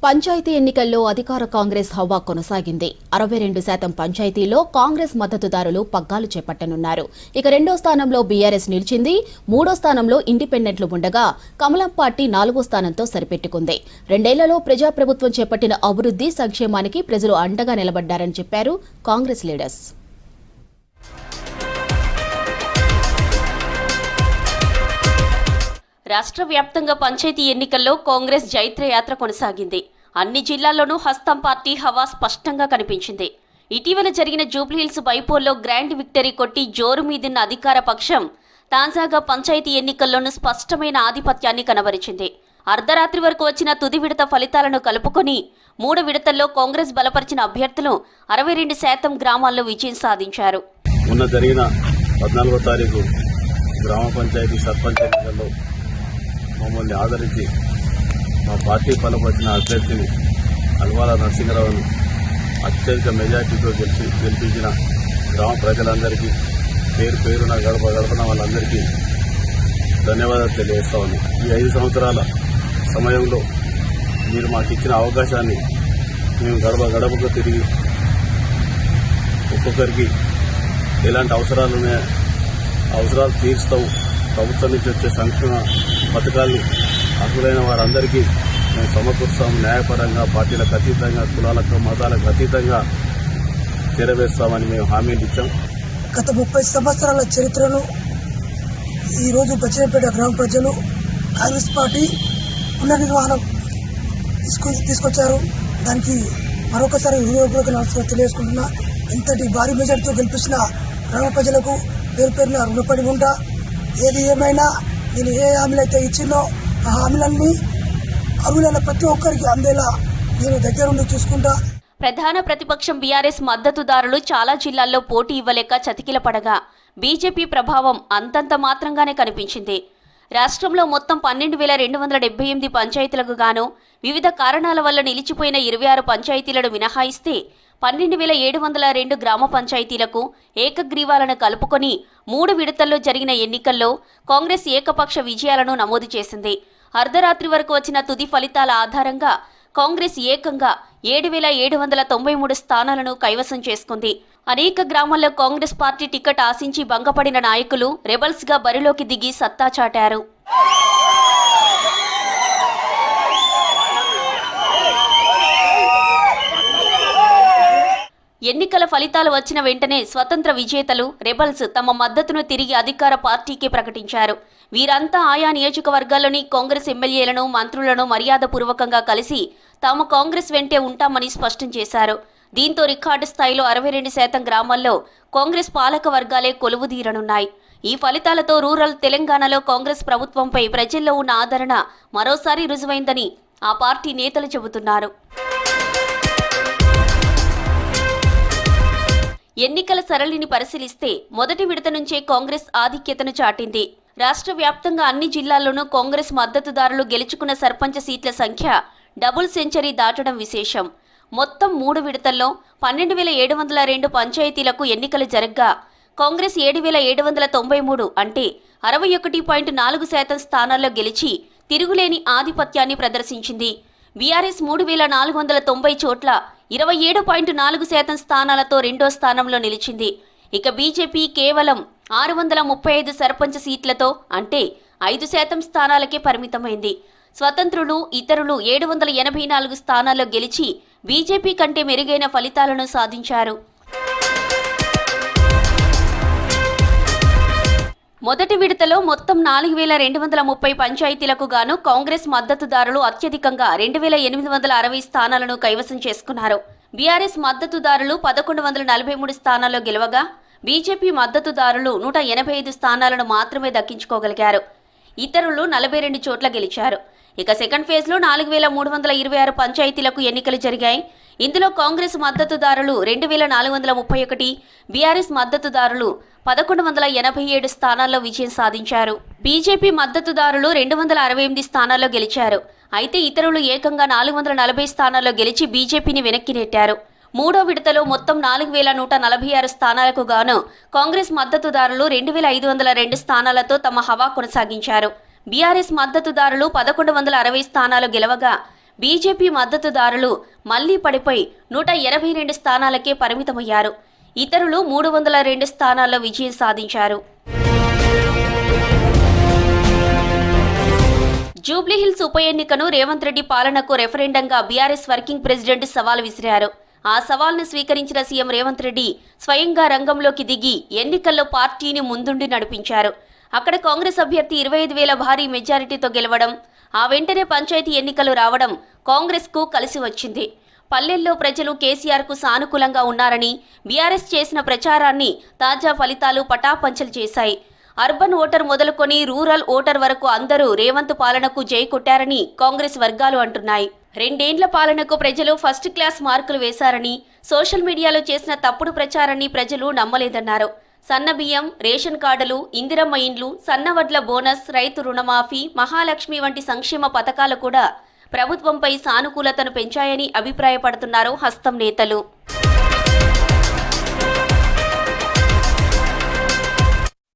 పంచాయతీ ఎన్నికల్లో అధికార కాంగ్రెస్ హవా కొనసాగింది. 62% పంచాయతీల్లో కాంగ్రెస్ మద్దతుదారులు పగ్గాలు చేపట్టనున్నారు. ఇక రెండో స్థానంలో బీఆర్ఎస్ నిలిచింది. మూడో స్థానంలో ఇండిపెండెంట్లు ఉండగా కమలం పార్టీ 4వ స్థానంతో సరిపెట్టుకుంది. రెండేళ్లలో ప్రజాప్రభుత్వం చేపట్టిన అభివృద్ధి సంక్షేమానికి ప్రజలు అండగా నిలబడ్డారని చెప్పారు కాంగ్రెస్ లీడర్స్. రాష్ట్ర వ్యాప్తంగా పంచాయతీ ఎన్నికల్లో కాంగ్రెస్ జైత్రయాత్ర కొనసాగింది. అన్ని జిల్లాల్లోనూ హస్తం పార్టీ హవా స్పష్టంగా కనిపించింది. ఇటీవల జరిగిన జూబ్లీహిల్స్ బైపోల్లో గ్రాండ్ విక్టరీ కొట్టి జోరు మీదున్న అధికార పక్షం తాజాగా పంచాయతీ ఎన్నికల్లోనూ స్పష్టమైన ఆధిపత్యాన్ని కనబరిచింది. అర్ధరాత్రి వరకు వచ్చిన తుది విడత ఫలితాలను కలుపుకొని 3 విడతల్లో కాంగ్రెస్ బలపరిచిన అభ్యర్థులు 62% గ్రామాల్లో విజయం సాధించారు. మొన్న జరిగిన 14వ తారీఖు గ్రామ పంచాయతీ సర్పంచ్ ఎన్నికల్లో మమ్మల్ని ఆదరించి మా పార్టీ బలపరిచిన అభ్యర్థిని అల్వాల నరసింహరావును అత్యధిక మెజార్టీతో గెలిపించిన గ్రామ ప్రజలందరికీ పేరు పేరున గడపన వాళ్ళందరికీ ధన్యవాదాలు తెలియజేస్తా ఉన్నాం. ఈ 5 సంవత్సరాల సమయంలో మీరు మాకు ఇచ్చిన అవకాశాన్ని మేము గడపకు తిరిగి ఒక్కొక్కరికి ఎలాంటి అవసరాలు ఉన్నాయో అవసరాలు తీరుస్తావు. ప్రభుత్వం నుంచి వచ్చే సంక్షేమ పథకాల్ని అర్హులైన వారందరికీ మేము సమకూరుస్తాము. న్యాయపరంగా పార్టీలకు అతీతంగా కులాలకు మతాలకు అతీతంగా చేరవేస్తామని మేము హామీలు ఇచ్చాం. గత 30 సంవత్సరాల చరిత్రను ఈరోజు బచ్చినపేట గ్రామ ప్రజలు కాంగ్రెస్ పార్టీ పునర్నిర్వహణం తీసుకొచ్చారు. దానికి మరొకసారి హృదయపూర్వక నమస్కారం తెలియజేసుకుంటున్నా. ఇంతటి భారీ మెజార్టీతో గెలిపించిన గ్రామ ప్రజలకు పేరు పేరున రుణపడి ఉంటా. ఏది ఏమైనా నేను ఏ హామీలు అయితే ఇచ్చినో ఆ హామీలన్నీ అర్హులైన ప్రతి ఒక్కరికి అందేలా నేను దగ్గరుండి చూసుకుంటా. ప్రధాన ప్రతిపక్షం బీఆర్ఎస్ మద్దతుదారులు చాలా జిల్లాల్లో పోటీ ఇవ్వలేక చతికిల పడగా బీజేపీ ప్రభావం అంతంత మాత్రంగానే కనిపించింది. రాష్ట్రంలో మొత్తం 12,278 పంచాయతీలకు గాను వివిధ కారణాల వల్ల నిలిచిపోయిన 26 పంచాయతీలను మినహాయిస్తే 12,702 గ్రామ పంచాయతీలకు ఏకగ్రీవాలను కలుపుకొని 3 విడతల్లో జరిగిన ఎన్నికల్లో కాంగ్రెస్ ఏకపక్ష విజయాలను నమోదు చేసింది. అర్ధరాత్రి వరకు వచ్చిన తుది ఫలితాల ఆధారంగా కాంగ్రెస్ ఏకంగా 7,793 స్థానాలను కైవసం చేసుకుంది. అనేక గ్రామాల్లో కాంగ్రెస్ పార్టీ టికెట్ ఆశించి భంగపడిన నాయకులు రెబల్స్గా బరిలోకి దిగి సత్తా చాటారు. ఎన్నికల ఫలితాలు వచ్చిన వెంటనే స్వతంత్ర విజేతలు రెబల్స్ తమ మద్దతును తిరిగి అధికార పార్టీకి ప్రకటించారు. వీరంతా ఆయా నియోజకవర్గాల్లోని కాంగ్రెస్ ఎమ్మెల్యేలను మంత్రులను మర్యాదపూర్వకంగా కలిసి తాము కాంగ్రెస్ వెంటే ఉంటామని స్పష్టం చేశారు. దీంతో రికార్డు స్థాయిలో 62% గ్రామాల్లో కాంగ్రెస్ పాలక వర్గాలే కొలువుదీరనున్నాయి. ఈ ఫలితాలతో రూరల్ తెలంగాణలో కాంగ్రెస్ ప్రభుత్వంపై ప్రజల్లో ఉన్న ఆదరణ మరోసారి రుజువైందని ఆ పార్టీ నేతలు చెబుతున్నారు. ఎన్నికల సరళిని పరిశీలిస్తే మొదటి విడత నుంచే కాంగ్రెస్ ఆధిక్యతను చాటింది. రాష్ట్ర వ్యాప్తంగా అన్ని జిల్లాల్లోనూ కాంగ్రెస్ మద్దతుదారులు గెలుచుకున్న సర్పంచ్ సీట్ల సంఖ్య డబుల్ సెంచరీ దాటడం విశేషం. మొత్తం 3 విడతల్లో 12,702 పంచాయతీలకు ఎన్నికలు జరగ్గా కాంగ్రెస్ 7,793 అంటే 61.4% స్థానాల్లో గెలిచి తిరుగులేని ఆధిపత్యాన్ని ప్రదర్శించింది. బీఆర్ఎస్ 3,490 చోట్ల 27.4% స్థానాలతో రెండో స్థానంలో నిలిచింది. ఇక బీజేపీ కేవలం 635 సర్పంచ్ సీట్లతో అంటే 5% స్థానాలకే పరిమితమైంది. స్వతంత్రులు ఇతరులు 784 స్థానాల్లో గెలిచి బీజేపీ కంటే మెరుగైన ఫలితాలను సాధించారు. మొదటి విడతలో మొత్తం 4,230 పంచాయతీలకు గాను కాంగ్రెస్ మద్దతుదారులు అత్యధికంగా 2,860 స్థానాలను కైవసం చేసుకున్నారు. బీఆర్ఎస్ మద్దతుదారులు 1,143 స్థానాల్లో గెలవగా బీజేపీ మద్దతుదారులు 185 స్థానాలను మాత్రమే దక్కించుకోగలిగారు. ఇతరులు 42 చోట్ల గెలిచారు. ఇక సెకండ్ ఫేజ్లో 4,326 పంచాయతీలకు ఎన్నికలు జరిగాయి. ఇందులో కాంగ్రెస్ మద్దతుదారులు 2,431, బీఆర్ఎస్ మద్దతుదారులు 1,187 స్థానాల్లో విజయం సాధించారు. బీజేపీ మద్దతుదారులు 268 స్థానాల్లో గెలిచారు. అయితే ఇతరులు ఏకంగా 440 స్థానాల్లో గెలిచి బీజేపీని వెనక్కి నెట్టారు. మూడో విడతలో మొత్తం 4,146 స్థానాలకు గాను కాంగ్రెస్ మద్దతుదారులు 2,502 స్థానాలతో తమ హవా కొనసాగించారు. బీఆర్ఎస్ మద్దతుదారులు 1,160 స్థానాలు గెలవగా బీజేపీ మద్దతుదారులు మళ్లీ పడిపోయి 182 స్థానాలకే పరిమితమయ్యారు. ఇతరులు 302 స్థానాల్లో విజయం సాధించారు. జూబ్లీహిల్స్ ఉప ఎన్నికను రేవంత్ రెడ్డి పాలనకు రెఫరెండంగా బీఆర్ఎస్ వర్కింగ్ ప్రెసిడెంట్ సవాల్ విసిరారు. ఆ సవాల్ను స్వీకరించిన సీఎం రేవంత్ రెడ్డి స్వయంగా రంగంలోకి దిగి ఎన్నికల్లో పార్టీని ముందుండి నడిపించారు. అక్కడ కాంగ్రెస్ అభ్యర్థి 25,000 భారీ మెజారిటీతో గెలవడం, ఆ వెంటనే పంచాయతీ ఎన్నికలు రావడం కాంగ్రెస్కు కలిసి వచ్చింది. పల్లెల్లో ప్రజలు కేసీఆర్కు సానుకూలంగా ఉన్నారని బీఆర్ఎస్ చేసిన ప్రచారాన్ని తాజా ఫలితాలు పటాపంచలు చేశాయి. అర్బన్ ఓటర్ మొదలుకొని రూరల్ ఓటర్ వరకు అందరూ రేవంత్ పాలనకు జై కొట్టారని కాంగ్రెస్ వర్గాలు అంటున్నాయి. 2 ఏండ్ల పాలనకు ప్రజలు ఫస్ట్ క్లాస్ మార్కులు వేశారని, సోషల్ మీడియాలో చేసిన తప్పుడు ప్రచారాన్ని ప్రజలు నమ్మలేదన్నారు. సన్న బియ్యం, రేషన్ కార్డులు, ఇందిరమ్మ ఇండ్లు, సన్నవడ్ల బోనస్, రైతు రుణమాఫీ, మహాలక్ష్మి వంటి సంక్షేమ పథకాలు కూడా ప్రభుత్వంపై సానుకూలతను పెంచాయని అభిప్రాయపడుతున్నారు హస్తం నేతలు.